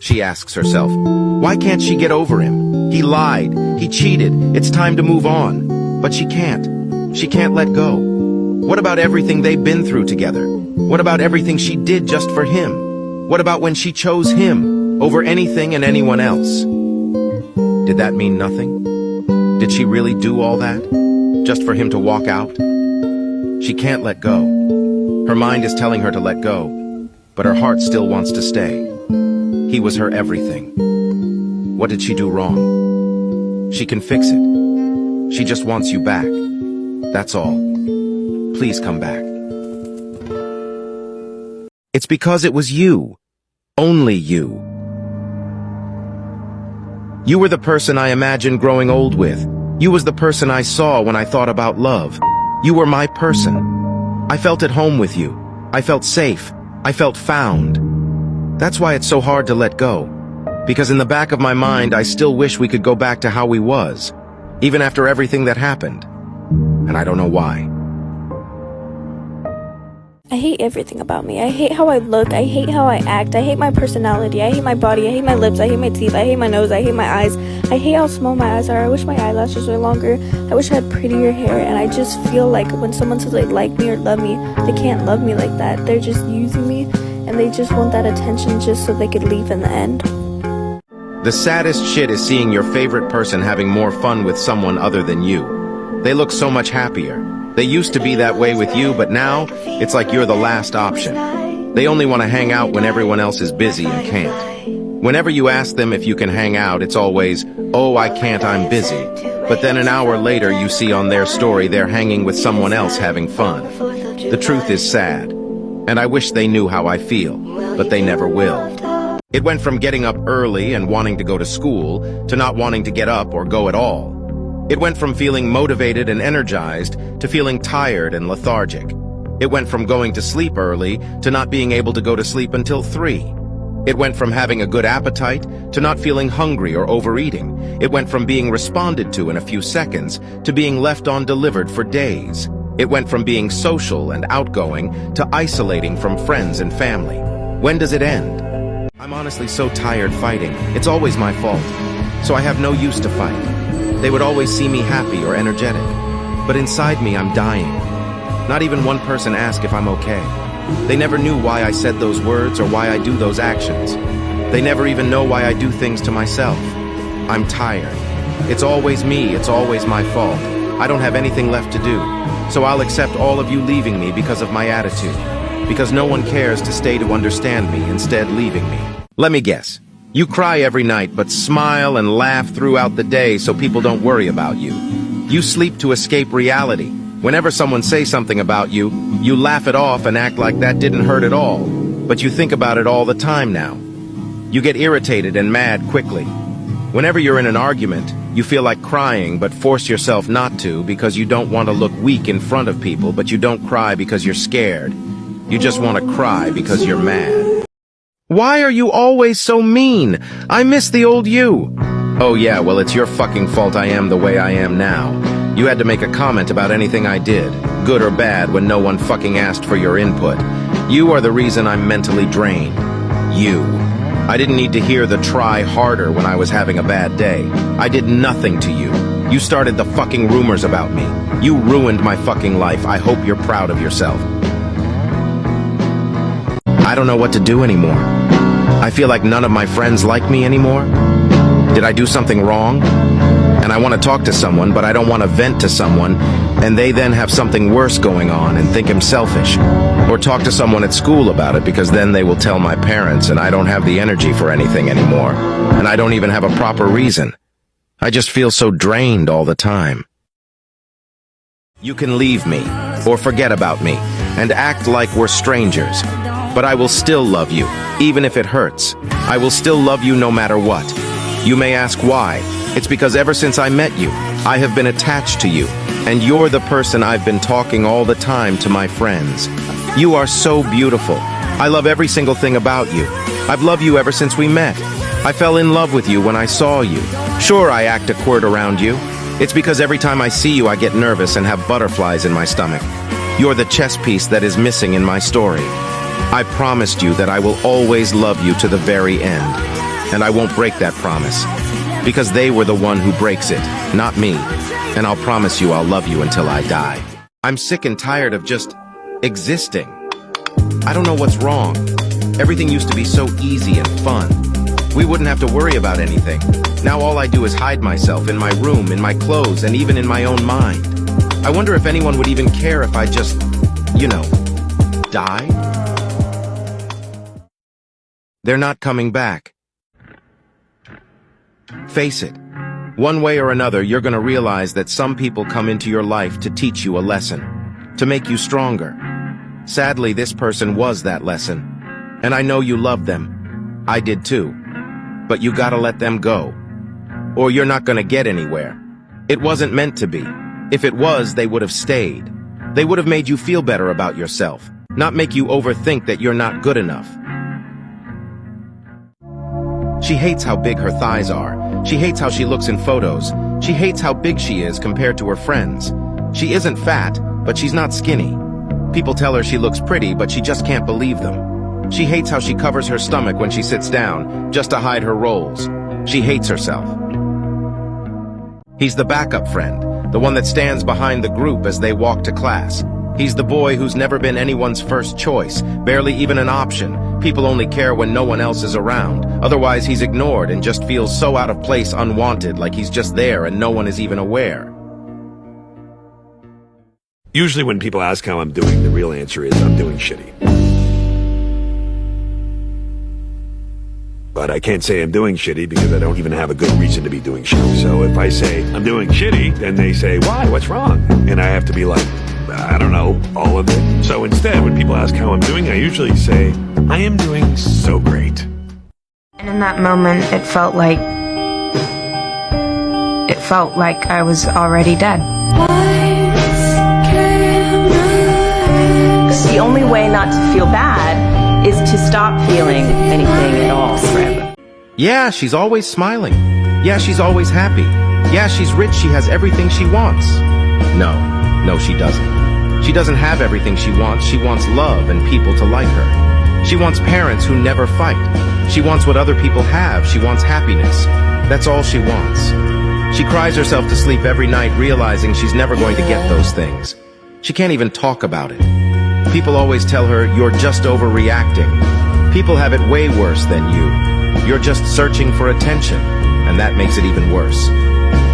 she asks herself. Why can't she get over him? He lied. He cheated. It's time to move on. But she can't. She can't let go. What about everything they've been through together? What about everything she did just for him? What about when she chose him over anything and anyone else? Did that mean nothing? Did she really do all that? Just for him to walk out? She can't let go. Her mind is telling her to let go, but her heart still wants to stay. He was her everything. What did she do wrong? She can fix it. She just wants you back. That's all. Please come back. It's because it was you. Only you. You were the person I imagined growing old with. You was the person I saw when I thought about love. You were my person. I felt at home with you. I felt safe. I felt found. That's why it's so hard to let go. Because in the back of my mind, I still wish we could go back to how we was, even after everything that happened. And I don't know why. I hate everything about me. I hate how I look. I hate how I act. I hate my personality. I hate my body. I hate my lips. I hate my teeth. I hate my nose. I hate my eyes. I hate how small my eyes are. I wish my eyelashes were longer. I wish I had prettier hair. And I just feel like when someone says they like me or love me, they can't love me like that. They're just using me, and they just want that attention just so they could leave in the end. The saddest shit is seeing your favorite person having more fun with someone other than you. They look so much happier. They used to be that way with you, but now it's like you're the last option. They only want to hang out when everyone else is busy and can't. Whenever you ask them if you can hang out, it's always, "Oh, I can't, I'm busy." But then an hour later you see on their story they're hanging with someone else having fun. The truth is sad, and I wish they knew how I feel, but they never will. It went from getting up early and wanting to go to school to not wanting to get up or go at all. It went from feeling motivated and energized to feeling tired and lethargic. It went from going to sleep early to not being able to go to sleep until 3. It went from having a good appetite to not feeling hungry or overeating. It went from being responded to in a few seconds to being left undelivered for days. It went from being social and outgoing to isolating from friends and family. When does it end? I'm honestly so tired fighting. It's always my fault. So I have no use to fight. They would always see me happy or energetic. But inside me, I'm dying. Not even one person asked if I'm okay. They never knew why I said those words or why I do those actions. They never even know why I do things to myself. I'm tired. It's always me, it's always my fault. I don't have anything left to do. So I'll accept all of you leaving me because of my attitude. Because no one cares to stay to understand me, instead leaving me. Let me guess. You cry every night, but smile and laugh throughout the day so people don't worry about you. You sleep to escape reality. Whenever someone says something about you, you laugh it off and act like that didn't hurt at all. But you think about it all the time now. You get irritated and mad quickly. Whenever you're in an argument, you feel like crying but force yourself not to because you don't want to look weak in front of people, but you don't cry because you're scared. You just want to cry because you're mad. Why are you always so mean? I miss the old you. Oh yeah, well it's your fucking fault I am the way I am now. You had to make a comment about anything I did, good or bad, when no one fucking asked for your input. You are the reason I'm mentally drained. You. I didn't need to hear the try harder when I was having a bad day. I did nothing to you. You started the fucking rumors about me. You ruined my fucking life. I hope you're proud of yourself. I don't know what to do anymore. I feel like none of my friends like me anymore. Did I do something wrong? And I want to talk to someone, but I don't want to vent to someone, and they then have something worse going on and think I'm selfish. Or talk to someone at school about it, because then they will tell my parents, and I don't have the energy for anything anymore. And I don't even have a proper reason. I just feel so drained all the time. You can leave me, or forget about me, and act like we're strangers. But I will still love you, even if it hurts. I will still love you no matter what. You may ask why. It's because ever since I met you, I have been attached to you, and you're the person I've been talking all the time to my friends. You are so beautiful. I love every single thing about you. I've loved you ever since we met. I fell in love with you when I saw you. Sure, I act a quirt around you. It's because every time I see you, I get nervous and have butterflies in my stomach. You're the chess piece that is missing in my story. I promised you that I will always love you to the very end. And I won't break that promise. Because they were the one who breaks it, not me. And I'll promise you I'll love you until I die. I'm sick and tired of just existing. I don't know what's wrong. Everything used to be so easy and fun. We wouldn't have to worry about anything. Now all I do is hide myself in my room, in my clothes, and even in my own mind. I wonder if anyone would even care if I just, died? They're not coming back. Face it. One way or another, you're gonna realize that some people come into your life to teach you a lesson, to make you stronger. Sadly, this person was that lesson. And I know you loved them. I did too. But you gotta let them go. Or you're not gonna get anywhere. It wasn't meant to be. If it was, they would have stayed. They would have made you feel better about yourself, not make you overthink that you're not good enough. She hates how big her thighs are. She hates how she looks in photos. She hates how big she is compared to her friends. She isn't fat, but she's not skinny. People tell her she looks pretty, but she just can't believe them. She hates how she covers her stomach when she sits down, just to hide her rolls. She hates herself. He's the backup friend, the one that stands behind the group as they walk to class. He's the boy who's never been anyone's first choice, barely even an option. People only care when no one else is around. Otherwise, he's ignored and just feels so out of place, unwanted, like he's just there and no one is even aware. Usually when people ask how I'm doing, the real answer is I'm doing shitty. But I can't say I'm doing shitty because I don't even have a good reason to be doing shitty. So if I say I'm doing shitty, then they say, why? What's wrong? And I have to be like, I don't know, all of it. So instead, when people ask how I'm doing, I usually say, I am doing so great. And in that moment, it felt like I was already dead. The only way not to feel bad is to stop feeling anything at all forever. Yeah, she's always smiling. Yeah, she's always happy. Yeah, she's rich, she has everything she wants. No, she doesn't. She doesn't have everything she wants. She wants love and people to like her. She wants parents who never fight. She wants what other people have. She wants happiness. That's all she wants. She cries herself to sleep every night realizing she's never going to get those things. She can't even talk about it. People always tell her, you're just overreacting. People have it way worse than you. You're just searching for attention, and that makes it even worse.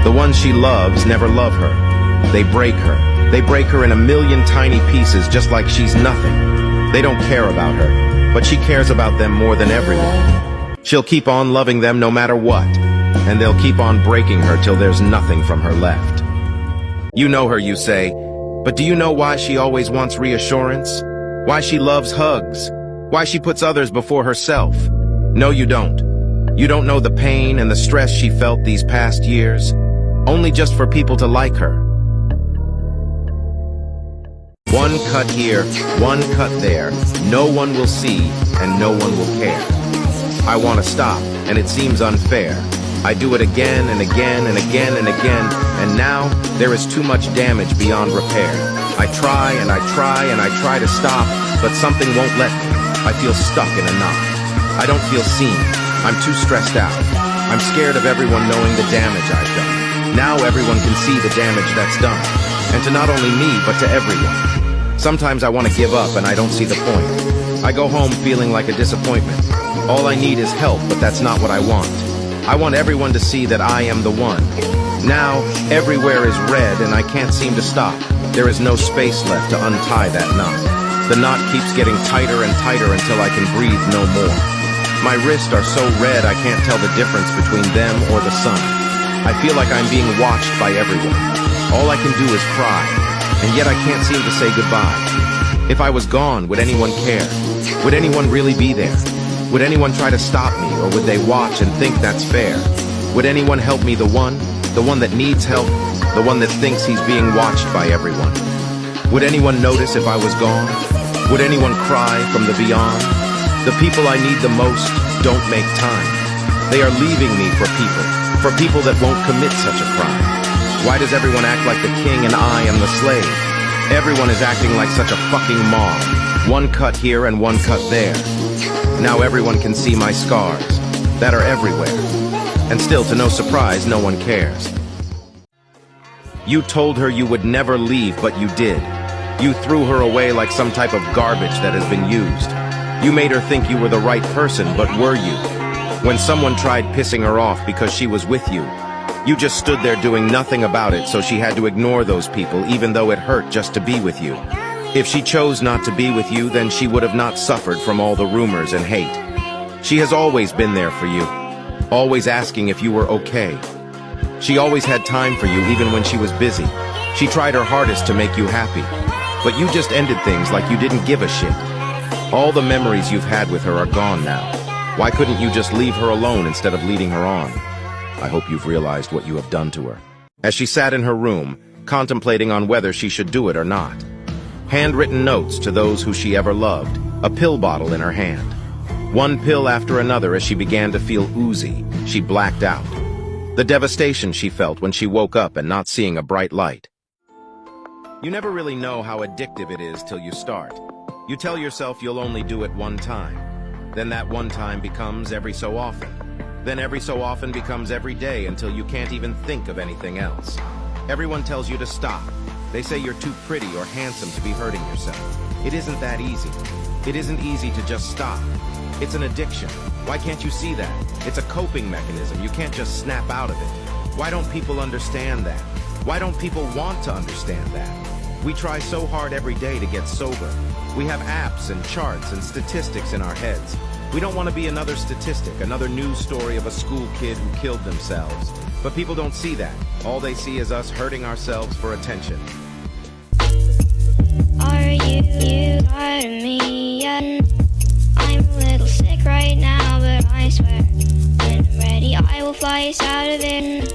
The ones she loves never love her. They break her. They break her in a million tiny pieces just like she's nothing. They don't care about her, but she cares about them more than everyone. She'll keep on loving them no matter what, and they'll keep on breaking her till there's nothing from her left. You know her, you say, but do you know why she always wants reassurance? Why she loves hugs? Why she puts others before herself? No, you don't. You don't know the pain and the stress she felt these past years, only just for people to like her. One cut here, one cut there, no one will see and no one will care. I want to stop, and it seems unfair. I do it again and again and again and again, and now there is too much damage beyond repair. I try and I try and I try to stop, but something won't let me. I feel stuck in a knot. I don't feel seen. I'm too stressed out. I'm scared of everyone knowing the damage I've done. Now everyone can see the damage that's done, and to not only me, but to everyone. Sometimes I want to give up and I don't see the point. I go home feeling like a disappointment. All I need is help, but that's not what I want. I want everyone to see that I am the one. Now, everywhere is red and I can't seem to stop. There is no space left to untie that knot. The knot keeps getting tighter and tighter until I can breathe no more. My wrists are so red I can't tell the difference between them or the sun. I feel like I'm being watched by everyone. All I can do is cry, and yet I can't seem to say goodbye. If I was gone, would anyone care? Would anyone really be there? Would anyone try to stop me, or would they watch and think that's fair? Would anyone help me, the one that needs help, the one that thinks he's being watched by everyone? Would anyone notice if I was gone? Would anyone cry from the beyond? The people I need the most don't make time. They are leaving me for people that won't commit such a crime. Why does everyone act like the king and I am the slave? Everyone is acting like such a fucking mob. One cut here and one cut there. Now everyone can see my scars. that are everywhere. And still, to no surprise, no one cares. You told her you would never leave, but you did. You threw her away like some type of garbage that has been used. You made her think you were the right person, but were you? When someone tried pissing her off because she was with you, you just stood there doing nothing about it, so she had to ignore those people even though it hurt just to be with you. If she chose not to be with you, then she would have not suffered from all the rumors and hate. She has always been there for you, always asking if you were okay. She always had time for you even when she was busy. She tried her hardest to make you happy. But you just ended things like you didn't give a shit. All the memories you've had with her are gone now. Why couldn't you just leave her alone instead of leading her on? I hope you've realized what you have done to her. As she sat in her room, contemplating on whether she should do it or not. Handwritten notes to those who she ever loved, a pill bottle in her hand. One pill after another as she began to feel oozy, she blacked out. The devastation she felt when she woke up and not seeing a bright light. You never really know how addictive it is till you start. You tell yourself you'll only do it one time. Then that one time becomes every so often. Then every so often becomes every day until you can't even think of anything else. Everyone tells you to stop. They say you're too pretty or handsome to be hurting yourself. It isn't that easy. It isn't easy to just stop. It's an addiction. Why can't you see that? It's a coping mechanism. You can't just snap out of it. Why don't people understand that? Why don't people want to understand that? We try so hard every day to get sober. We have apps and charts and statistics in our heads. We don't want to be another statistic, another news story of a school kid who killed themselves. But people don't see that. All they see is us hurting ourselves for attention. Are you tired of me yet? I'm a little sick right now, but I swear when I'm ready, I will fly us out of it.